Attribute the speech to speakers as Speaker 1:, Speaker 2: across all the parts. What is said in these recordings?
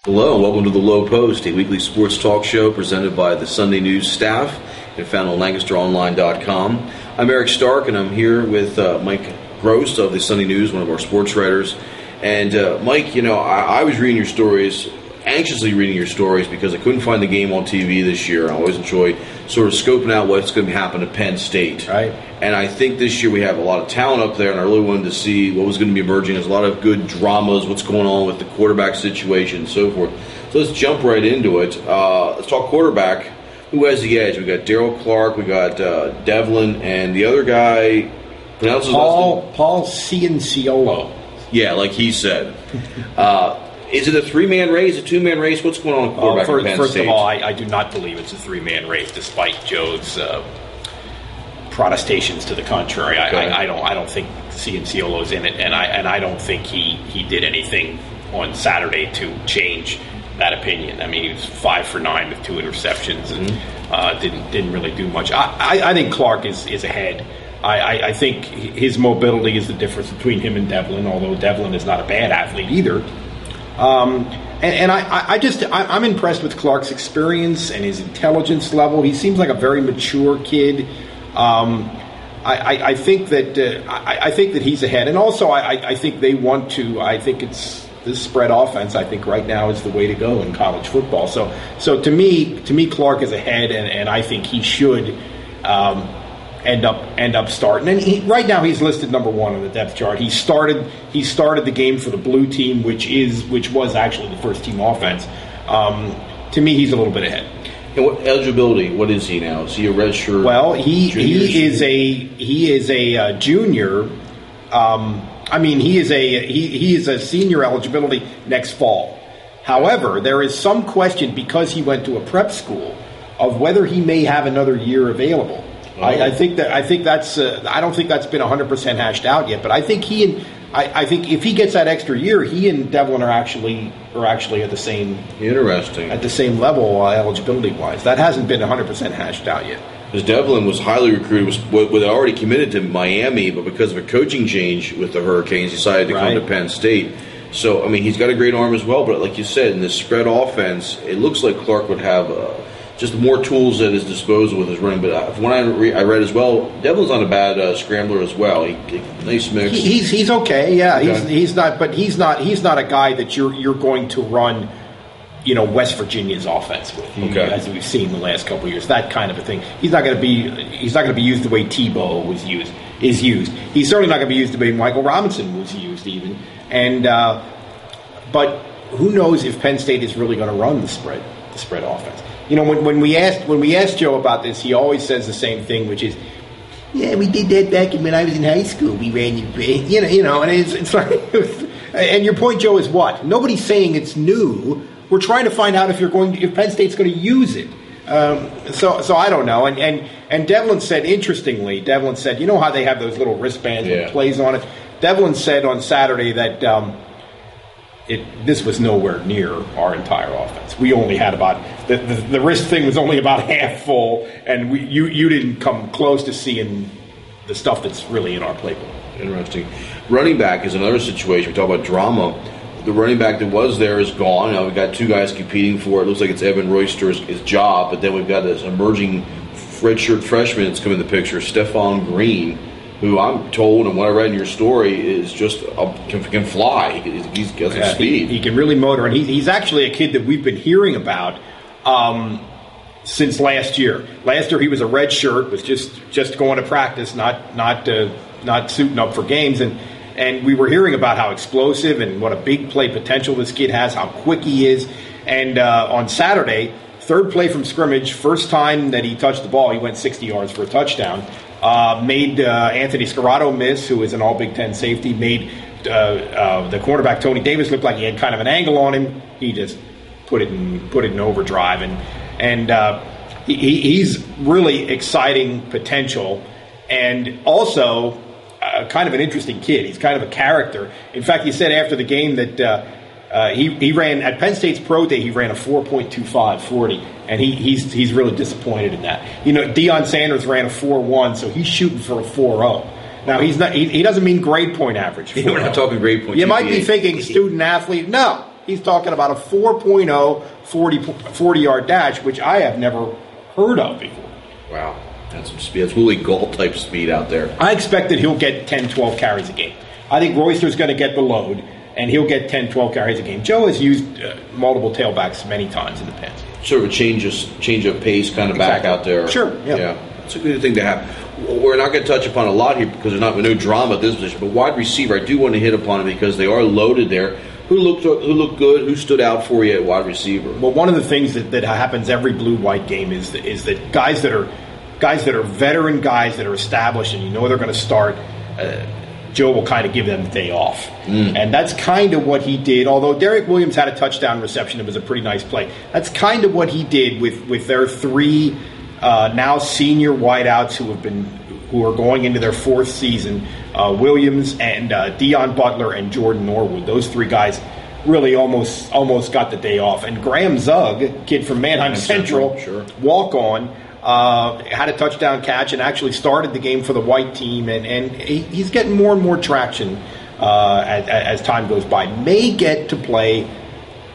Speaker 1: Hello, and welcome to The Low Post, a weekly sports talk show presented by the Sunday News staff and found on LancasterOnline.com. I'm Eric Stark, and I'm here with Mike Gross of the Sunday News, one of our sports writers. And Mike, I was reading your stories, anxiously reading your stories, because I couldn't find the game on TV this year. I always enjoy sort of scoping out what's going to happen at Penn State.
Speaker 2: Right.
Speaker 1: And I think this year we have a lot of talent up there, and I really wanted to see what was going to be emerging. There's a lot of good dramas, what's going on with the quarterback situation and so forth. So let's jump right into it. Let's talk quarterback. Who has the edge? We got Daryl Clark, we got Devlin, and the other guy, pronounce his last name?
Speaker 2: Paul Cianciolo.
Speaker 1: Yeah, like he said. Is it a three-man race, a two-man race? What's going on with quarterback at Penn State?
Speaker 2: First of all, I do not believe it's a three-man race, despite Joe's protestations to the contrary.
Speaker 1: Okay.
Speaker 2: I don't think Cianciolo's in it, and I don't think he did anything on Saturday to change that opinion. I mean, he was 5 for 9 with 2 interceptions and didn't really do much. I think Clark is ahead. I think his mobility is the difference between him and Devlin, although Devlin is not a bad athlete either. I'm impressed with Clark's experience and his intelligence level. He seems like a very mature kid. I think that he's ahead, and also I think they want to. I think it's this spread offense. I think right now is the way to go in college football. So to me, Clark is ahead, and I think he should end up starting. And right now he's listed number 1 on the depth chart. He started the game for the blue team, which was actually the first team offense. To me, he's a little bit ahead.
Speaker 1: And what eligibility? What is he now? Is he a redshirt?
Speaker 2: Well, he is a junior. He is a senior eligibility next fall. However, there is some question, because he went to a prep school, of whether he may have another year available. Oh. I don't think that's been 100% hashed out yet. But I think if he gets that extra year, he and Devlin are actually at the same level eligibility wise. That hasn't been 100% hashed out yet.
Speaker 1: Because Devlin was highly recruited, was already committed to Miami, but because of a coaching change with the Hurricanes, decided to come to Penn State. So he's got a great arm as well. But like you said, in this spread offense, it looks like Clark would have just more tools at his disposal with his running. But from what I read as well, Devlin's not a bad scrambler as well. Nice mix.
Speaker 2: He's okay. Yeah,
Speaker 1: okay.
Speaker 2: He's not a guy that you're going to run, West Virginia's offense with, as we've seen the last couple of years. That kind of a thing. He's not going to be used the way Tebow is used. He's certainly not going to be used the way Michael Robinson was used even. And but who knows if Penn State is really going to run the spread offense. When we asked Joe about this, he always says the same thing, which is, "Yeah, we did that back when I was in high school. We ran, and it's like." And your point, Joe, is what? Nobody's saying it's new. We're trying to find out if Penn State's going to use it. So I don't know. And Devlin said, interestingly, you know how they have those little wristbands with plays on it. Devlin said on Saturday that this was nowhere near our entire offense. We only had about the wrist thing was only about half full, and you didn't come close to seeing the stuff that's really in our playbook.
Speaker 1: Interesting. Running back is another situation. We talk about drama. The running back that was there is gone. Now we've got 2 guys competing for it. It looks like it's Evan Royster's job, but then we've got this emerging redshirt freshman that's come in the picture, Stephon Green, who I'm told, and what I read in your story, is just can fly. He's got some speed.
Speaker 2: He can really motor, and he's actually a kid that we've been hearing about since last year. Last year he was a redshirt, was just going to practice, not suiting up for games, and we were hearing about how explosive and what a big play potential this kid has, how quick he is. And on Saturday, 3rd play from scrimmage, first time that he touched the ball, he went 60 yards for a touchdown. Made Anthony Scarrato miss, who is an all-Big Ten safety, made the cornerback Tony Davis look like he had kind of an angle on him. He just put it in overdrive, and he's really exciting potential, and also kind of an interesting kid. He's kind of a character. In fact, he said after the game that he ran at Penn State's pro day. He ran a 4.25 40, and he's really disappointed in that. Deion Sanders ran a 4.1, so he's shooting for a 4.0. Now he's not. He doesn't mean grade point average.
Speaker 1: We're not talking grade point.
Speaker 2: You might be thinking student athlete. No, He's talking about a 4.0 40-yard dash, which I have never heard of before.
Speaker 1: Wow. That's some speed. That's Willie Gault-type speed out there.
Speaker 2: I expect that he'll get 10, 12 carries a game. I think Royster's going to get the load, and he'll get 10, 12 carries a game. Joe has used multiple tailbacks many times in the past.
Speaker 1: Sort of a change of pace kind of back out there.
Speaker 2: Sure,
Speaker 1: yeah. It's a good thing to have. We're not going to touch upon a lot here because there's no drama at this position, but wide receiver, I do want to hit upon it because they are loaded there. Who looked good? Who stood out for you at wide receiver?
Speaker 2: Well, one of the things that happens every blue-white game is that guys that are veteran guys that are established and you know they're going to start, Joe will kind of give them the day off. And that's kind of what he did. Although Derek Williams had a touchdown reception, it was a pretty nice play. That's kind of what he did with their three now senior wideouts who are going into their fourth season, Williams and Deion Butler and Jordan Norwood. Those three guys really almost got the day off. And Graham Zug, kid from Manheim Central,
Speaker 1: sure.
Speaker 2: walk-on, had a touchdown catch and actually started the game for the white team. And he's getting more and more traction as time goes by. May get to play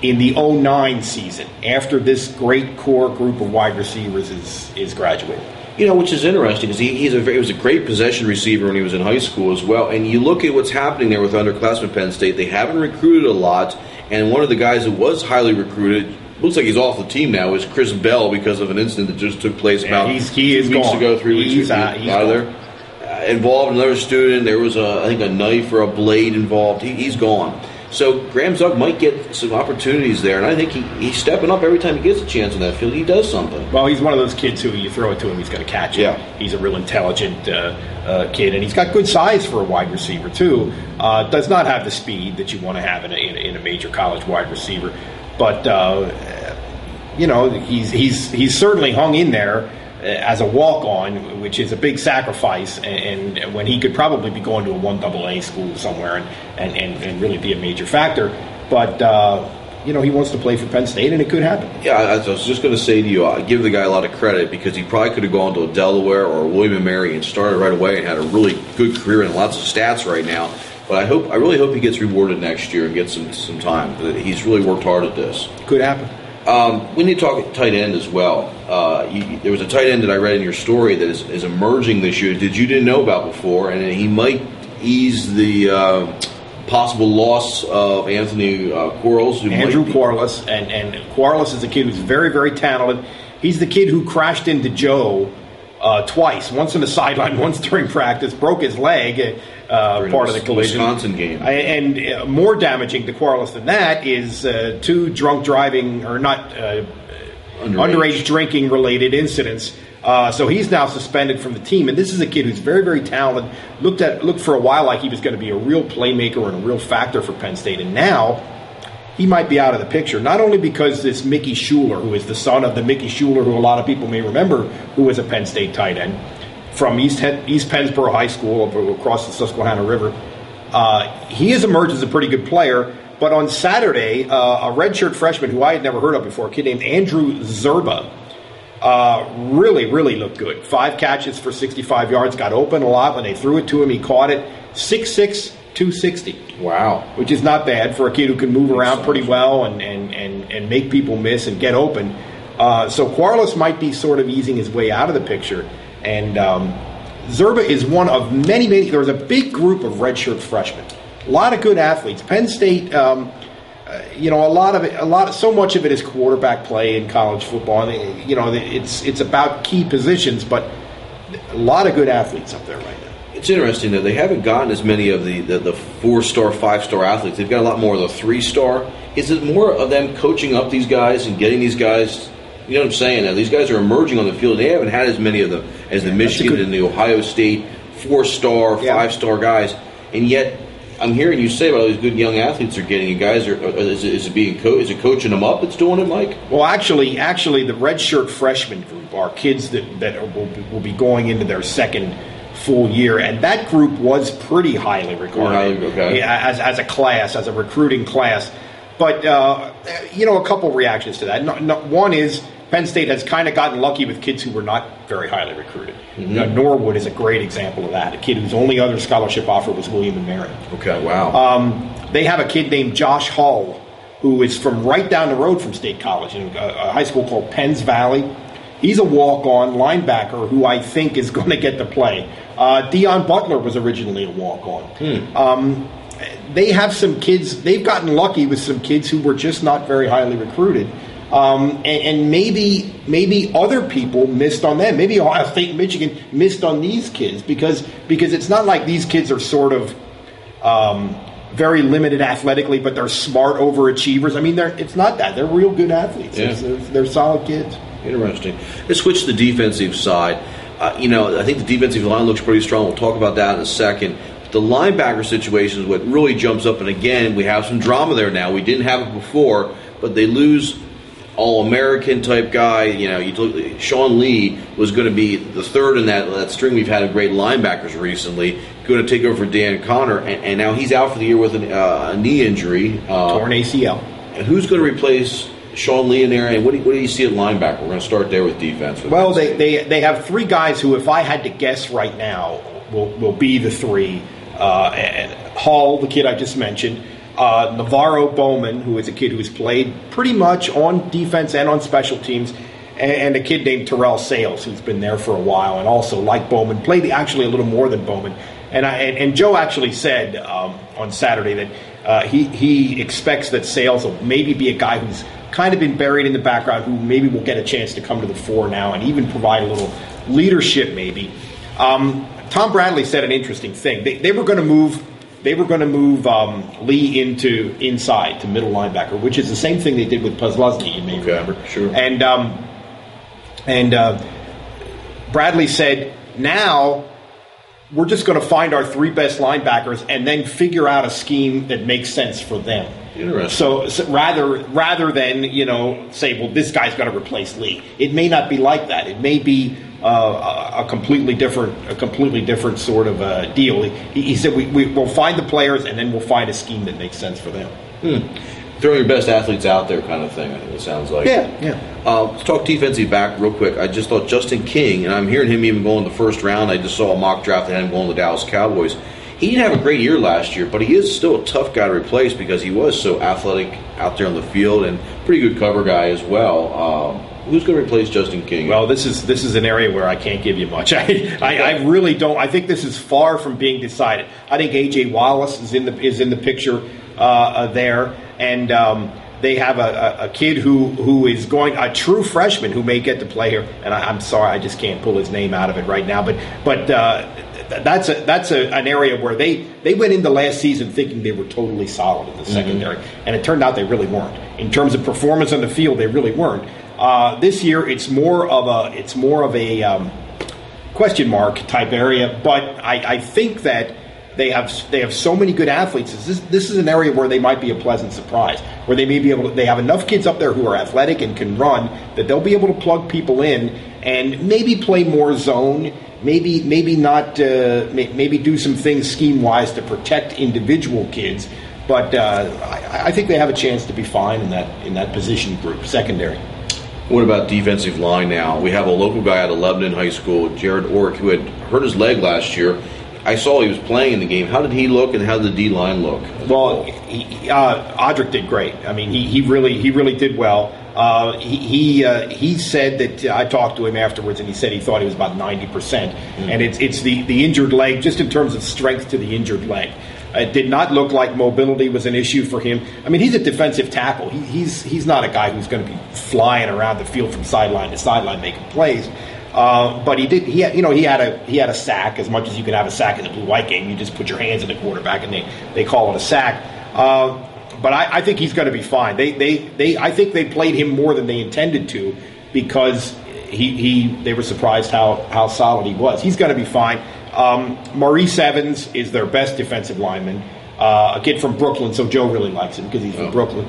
Speaker 2: in the 09 season after this great core group of wide receivers is graduating.
Speaker 1: Which is interesting because he was a great possession receiver when he was in high school as well. And you look at what's happening there with underclassmen Penn State. They haven't recruited a lot, and one of the guys that was highly recruited, looks like he's off the team now, is Chris Bell because of an incident that just took place about 3 weeks ago. He's out of there. Involved another student. There was I think a knife or a blade involved. He's gone. So Graham Zug might get some opportunities there, and I think he's stepping up every time he gets a chance on that field. He does something.
Speaker 2: Well, he's one of those kids who you throw it to him, he's going to catch it.
Speaker 1: Yeah.
Speaker 2: He's a real intelligent kid, and he's got good size for a wide receiver too. Does not have the speed that you want to have in a major college wide receiver, but he's certainly hung in there as a walk-on, which is a big sacrifice, and when he could probably be going to a 1AA school somewhere and really be a major factor. But, he wants to play for Penn State, and it could happen.
Speaker 1: Yeah, I was just going to say to you, I give the guy a lot of credit because he probably could have gone to a Delaware or a William & Mary and started right away and had a really good career and lots of stats right now. But I really hope he gets rewarded next year and gets some time. He's really worked hard at this.
Speaker 2: Could happen.
Speaker 1: We need to talk tight end as well. There was a tight end that I read in your story that is emerging this year that you didn't know about before, and he might ease the possible loss of Anthony Quarles.
Speaker 2: Andrew Quarles, and Quarles is a kid who's very, very talented. He's the kid who crashed into Joe twice, once on the sideline, once during practice, broke his leg, part of the collision.
Speaker 1: Wisconsin game.
Speaker 2: And more damaging to Quarles than that is two drunk driving, or not, underage drinking related incidents. So he's now suspended from the team, and this is a kid who's very, very talented. Looked for a while like he was going to be a real playmaker and a real factor for Penn State, and now he might be out of the picture, not only because this Mickey Schuler, who is the son of the Mickey Schuler, who a lot of people may remember, who was a Penn State tight end from East Pennsboro High School across the Susquehanna River. He has emerged as a pretty good player, but on Saturday, a redshirt freshman who I had never heard of before, a kid named Andrew Zerba, really, really looked good. 5 catches for 65 yards, got open a lot. When they threw it to him, he caught it. 6'6", 260.
Speaker 1: Wow.
Speaker 2: Which is not bad for a kid who can move around pretty well and make people miss and get open. So Quarles might be sort of easing his way out of the picture. And Zerba is one of many. There was a big group of redshirt freshmen. A lot of good athletes. Penn State, so much of it is quarterback play in college football. And, it's about key positions, but a lot of good athletes up there right now.
Speaker 1: It's interesting that they haven't gotten as many of the 4-star, 5-star athletes. They've got a lot more of the 3-star. Is it more of them coaching up these guys and getting these guys? You know what I'm saying? Now, these guys are emerging on the field. They haven't had as many of them as the Michigan and the Ohio State 4-star, 5-star guys. And yet, I'm hearing you say about all these good young athletes are getting. And guys is it coaching them up that's doing it, Mike?
Speaker 2: Well, actually, the redshirt freshman group are kids that will be going into their second full year, and that group was pretty highly regarded as a class, as a recruiting class. But a couple reactions to that. One is Penn State has kind of gotten lucky with kids who were not very highly recruited. Mm-hmm. Norwood is a great example of that. A kid whose only other scholarship offer was William & Mary.
Speaker 1: Okay, wow.
Speaker 2: They have a kid named Josh Hull, who is from right down the road from State College, in a high school called Penns Valley. He's a walk-on linebacker who I think is going to get to play. Deion Butler was originally a walk-on. They have some kids. They've gotten lucky with some kids who were just not very highly recruited. And maybe other people missed on them. Maybe Ohio State and Michigan missed on these kids because it's not like these kids are sort of very limited athletically, but they're smart overachievers. I mean, it's not that. They're real good athletes. Yeah. They're solid kids.
Speaker 1: Interesting. Let's switch to the defensive side. I think the defensive line looks pretty strong. We'll talk about that in a second. The linebacker situation is what really jumps up, and again, we have some drama there now. We didn't have it before, but they lose All-American type guy. Sean Lee was going to be the third in that string. We've had great linebackers recently. Going to take over for Dan Connor, and now he's out for the year with a knee injury.
Speaker 2: Torn ACL.
Speaker 1: And who's going to replace Sean Lee in there? And what do you see at linebacker? We're going to start there with defense.
Speaker 2: Well, they have three guys who, if I had to guess right now, will be the three. Hall, the kid I just mentioned, Navarro Bowman, who is a kid who's played pretty much on defense and on special teams, and a kid named Terrell Sales, who's been there for a while and also, like Bowman, played actually a little more than Bowman. And Joe actually said on Saturday that he expects that Sales will maybe be a guy who's kind of been buried in the background, who maybe will get a chance to come to the fore now and even provide a little leadership maybe. Tom Bradley said an interesting thing. They were going to move Lee into inside to middle linebacker, which is the same thing they did with Puslesny, you may remember.
Speaker 1: Sure.
Speaker 2: And Bradley said, now we're just going to find our three best linebackers and then figure out a scheme that makes sense for them.
Speaker 1: Interesting.
Speaker 2: So rather than say, well, this guy's going to replace Lee. It may not be like that. It may be a completely different sort of deal. He said we'll find the players and then we'll find a scheme that makes sense for them.
Speaker 1: Throw your best athletes out there, kind of thing. I think it sounds like.
Speaker 2: Yeah.
Speaker 1: Let's talk defensive back real quick. I just thought Justin King, and I'm hearing him even go in the first round. I just saw a mock draft that had him going to the Dallas Cowboys. He didn't have a great year last year, but he is still a tough guy to replace because he was so athletic out there on the field and pretty good cover guy as well. Who's going to replace Justin King?
Speaker 2: Well, this is an area where I can't give you much. I really don't. I think this is far from being decided. I think A.J. Wallace is in the picture there, and they have a kid who is going, a true freshman who may get to play here. And I'm sorry, I just can't pull his name out of it right now. But that's an area where they went into last season thinking they were totally solid in the secondary, and it turned out they really weren't. In terms of performance on the field, they really weren't. This year, it's more of a question mark type area, but I think that they have so many good athletes. This is an area where they might be a pleasant surprise, where they may be able to. They have enough kids up there who are athletic and can run that they'll be able to plug people in and maybe play more zone. Maybe not. Maybe do some things scheme wise to protect individual kids. But I think they have a chance to be fine in that position group, secondary.
Speaker 1: What about defensive line now? We have a local guy out of Lebanon High School, Jared Orrick, who had hurt his leg last year. I saw he was playing in the game. How did he look, and how did the D-line look?
Speaker 2: Well, Audric did great. I mean, he really did well. He said that I talked to him afterwards, and he said he thought he was about 90%. And it's the injured leg, just in terms of strength to the injured leg. It did not look like mobility was an issue for him. I mean, he's a defensive tackle. He's not a guy who's going to be flying around the field from sideline to sideline making plays. But he had a sack, as much as you can have a sack in the blue-white game. You just put your hands on the quarterback and they call it a sack. But I think he's going to be fine. I think they played him more than they intended to because they were surprised how solid he was. He's going to be fine. Maurice Evans is their best defensive lineman, a kid from Brooklyn, so Joe really likes him because he's from Brooklyn.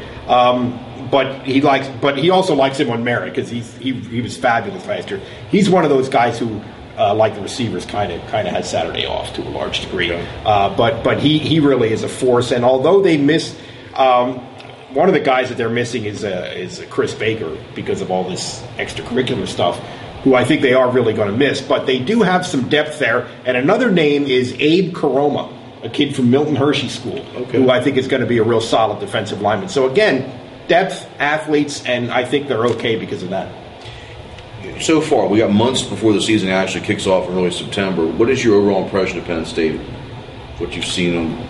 Speaker 2: But he also likes him on merit because he was fabulous last year. He's one of those guys who, like the receivers, kind of has Saturday off to a large degree. But he really is a force. And although they miss, one of the guys that they're missing is Chris Baker because of all this extracurricular stuff, who I think they are really going to miss. But they do have some depth there. And another name is Abe Karoma, a kid from Milton Hershey School, who I think is going to be a real solid defensive lineman. So again, depth, athletes, and I think they're okay because of that.
Speaker 1: So far, we got months before the season actually kicks off in early September. What is your overall impression of Penn State? What you've seen them?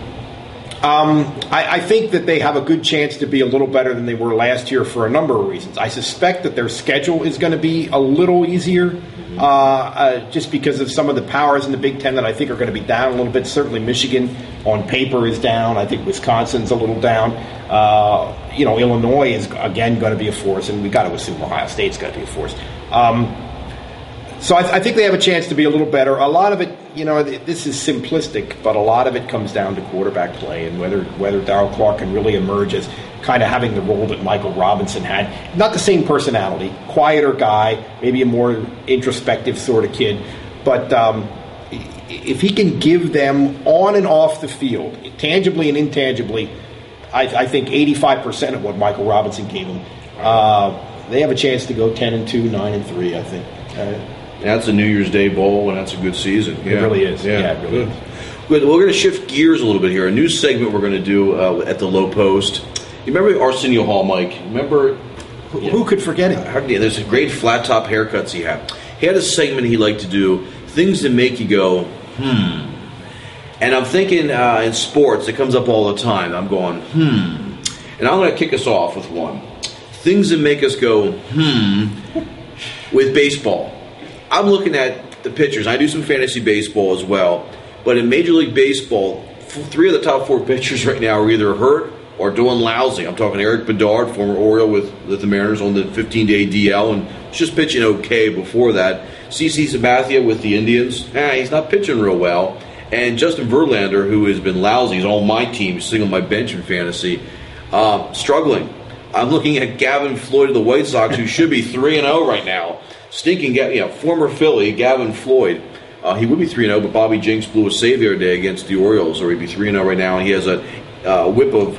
Speaker 2: I think that they have a good chance to be a little better than they were last year for a number of reasons. I suspect that their schedule is going to be a little easier, just because of some of the powers in the Big Ten that I think are going to be down a little bit. Certainly Michigan on paper is down. I think Wisconsin's a little down. Illinois is, again, going to be a force, and we've got to assume Ohio State's going to be a force. So I think they have a chance to be a little better. A lot of it, this is simplistic, but a lot of it comes down to quarterback play and whether Darryl Clark can really emerge as kind of having the role that Michael Robinson had. Not the same personality, quieter guy, maybe a more introspective sort of kid. But if he can give them on and off the field, tangibly and intangibly, I think 85% of what Michael Robinson gave them, they have a chance to go 10-2, 9-3, I think.
Speaker 1: That's a New Year's Day bowl, and that's a good season.
Speaker 2: It really is. Yeah, it really is.
Speaker 1: Good. We're going to shift gears a little bit here. A new segment we're going to do at the Low Post. You remember Arsenio Hall, Mike? Remember?
Speaker 2: Who could forget it?
Speaker 1: There's a great flat top haircuts he had. He had a segment he liked to do, things that make you go, And I'm thinking in sports, it comes up all the time. I'm going, And I'm going to kick us off with one. Things that make us go, with baseball. I'm looking at the pitchers. I do some fantasy baseball as well. But in Major League Baseball, 3 of the top 4 pitchers right now are either hurt or doing lousy. I'm talking Eric Bedard, former Oriole with the Mariners on the 15-day DL, and was just pitching okay before that. CC Sabathia with the Indians, he's not pitching real well. And Justin Verlander, who has been lousy, he's on my team, he's sitting on my bench in fantasy, struggling. I'm looking at Gavin Floyd of the White Sox, who should be 3-0 right now. Stinking, former Philly, Gavin Floyd. He would be 3-0, but Bobby Jinks blew a save the other day against the Orioles, or he'd be 3-0 right now. And he has a whip of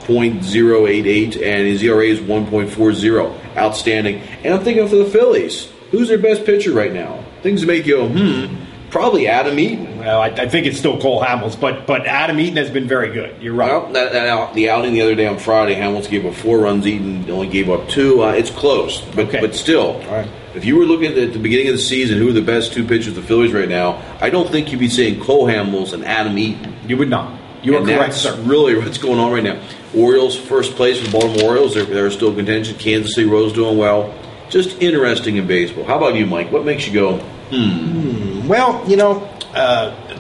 Speaker 1: .088, and his ERA is 1.40. Outstanding. And I'm thinking for the Phillies, who's their best pitcher right now? Things that make you go, probably Adam Eaton.
Speaker 2: Well, I think it's still Cole Hamels, but Adam Eaton has been very good. You're right.
Speaker 1: Well, the outing the other day on Friday, Hamels gave up 4 runs. Eaton only gave up 2. It's close, but still. All right. If you were looking at the beginning of the season, who are the best 2 pitchers of the Phillies right now, I don't think you'd be saying Cole Hamels and Adam Eaton.
Speaker 2: You would not. You are correct, sir.
Speaker 1: Really what's going on right now. Orioles, first place for the Baltimore Orioles. They're still in contention. Kansas City Royals doing well. Just interesting in baseball. How about you, Mike? What makes you go,
Speaker 2: Well,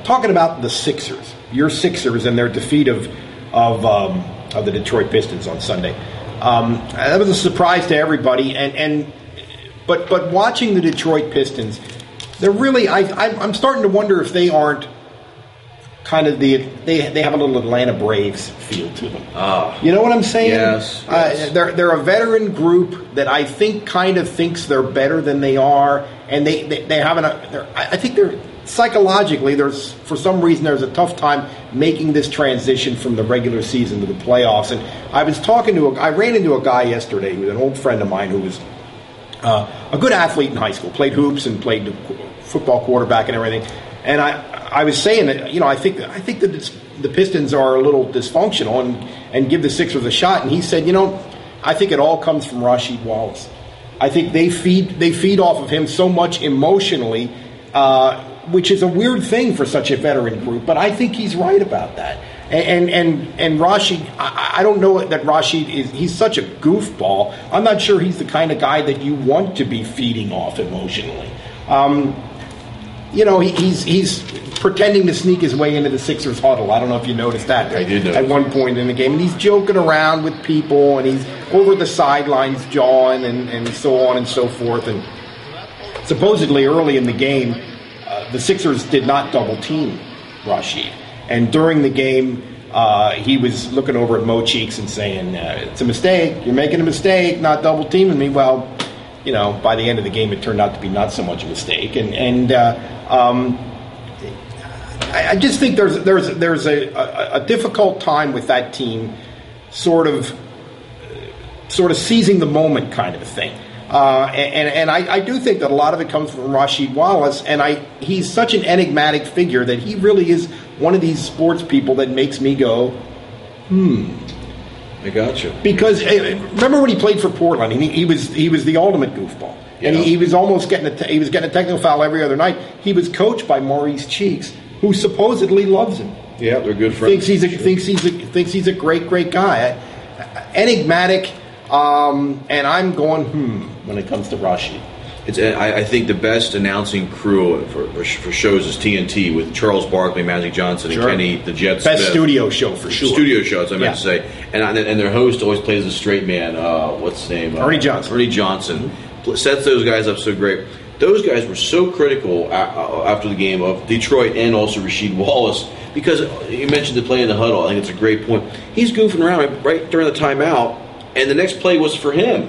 Speaker 2: talking about the Sixers, your Sixers and their defeat of the Detroit Pistons on Sunday. That was a surprise to everybody, but watching the Detroit Pistons, they're really I'm starting to wonder if they aren't kind of they have a little Atlanta Braves feel to them. You know what I'm saying?
Speaker 1: Yes.
Speaker 2: They're a veteran group that I think kind of thinks they're better than they are, and they haven't. I think they're psychologically for some reason there's a tough time making this transition from the regular season to the playoffs. And I ran into a guy yesterday who was an old friend of mine who was a good athlete in high school, played hoops and played football quarterback and everything. And I was saying that I think that the Pistons are a little dysfunctional and give the Sixers a shot. And he said, I think it all comes from Rasheed Wallace. I think they feed off of him so much emotionally, which is a weird thing for such a veteran group. But I think he's right about that. And Rasheed, I don't know that Rasheed he's such a goofball. I'm not sure he's the kind of guy that you want to be feeding off emotionally. He's pretending to sneak his way into the Sixers huddle. I don't know if you noticed that.
Speaker 1: I did notice.
Speaker 2: At one point in the game. And he's joking around with people, and he's over the sidelines jawing and so on and so forth. And supposedly early in the game, the Sixers did not double-team Rasheed. And during the game, he was looking over at Mo Cheeks and saying, it's a mistake. You're making a mistake, not double-teaming me. Well, by the end of the game, it turned out to be not so much a mistake. And I just think there's a difficult time with that team sort of seizing the moment kind of a thing. And I do think that a lot of it comes from Rasheed Wallace, and he's such an enigmatic figure that he really is one of these sports people that makes me go,
Speaker 1: I got you.
Speaker 2: Because remember when he played for Portland, he was the ultimate goofball, and he was almost getting a technical foul every other night. He was coached by Maurice Cheeks, who supposedly loves him.
Speaker 1: Yeah, they're good friends.
Speaker 2: Thinks he's a great guy, enigmatic, and I'm going when it comes to Rashid.
Speaker 1: I think the best announcing crew for shows is TNT with Charles Barkley, Magic Johnson, and Kenny the Jet Smith.
Speaker 2: Best studio show for sure.
Speaker 1: Studio show, as I meant to say. And their host always plays the straight man. What's his name?
Speaker 2: Ernie Johnson.
Speaker 1: Ernie Johnson sets those guys up so great. Those guys were so critical after the game of Detroit and also Rasheed Wallace, because you mentioned the play in the huddle. I think it's a great point. He's goofing around right during the timeout, and the next play was for him,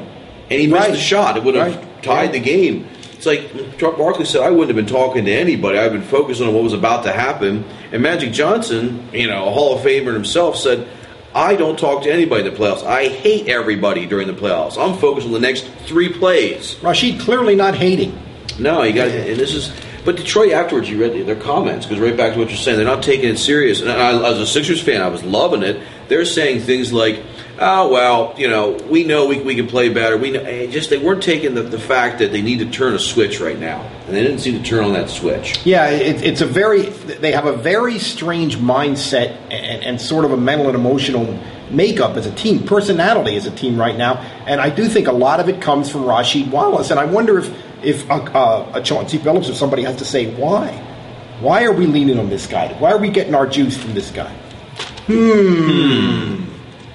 Speaker 1: and he missed the shot. It would have tied the game. It's like Chuck Barkley said, I wouldn't have been talking to anybody. I've been focused on what was about to happen. And Magic Johnson, a Hall of Famer himself, said, I don't talk to anybody in the playoffs. I hate everybody during the playoffs. I'm focused on the next 3 plays.
Speaker 2: Rashid clearly not hating.
Speaker 1: No, you got, and this is. But Detroit afterwards, you read their comments, because right back to what you're saying, they're not taking it serious. And as a Sixers fan, I was loving it. They're saying things like, "Oh well, we know we can play better." We know, they weren't taking the fact that they need to turn a switch right now, and they didn't seem to turn on that switch.
Speaker 2: Yeah, they have a very strange mindset and sort of a mental and emotional makeup as a team, personality as a team right now, and I do think a lot of it comes from Rasheed Wallace, and I wonder if a Chauncey Billups or somebody has to say why. Why are we leaning on this guy? Why are we getting our juice from this guy?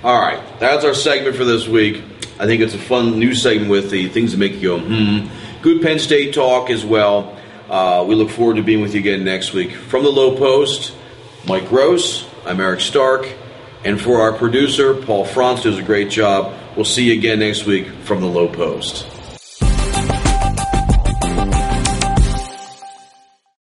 Speaker 1: All right, that's our segment for this week. I think it's a fun news segment with the things that make you go, Good Penn State talk as well. We look forward to being with you again next week. From the Low Post, Mike Gross, I'm Eric Stark, and for our producer, Paul Franz, does a great job. We'll see you again next week from the Low Post.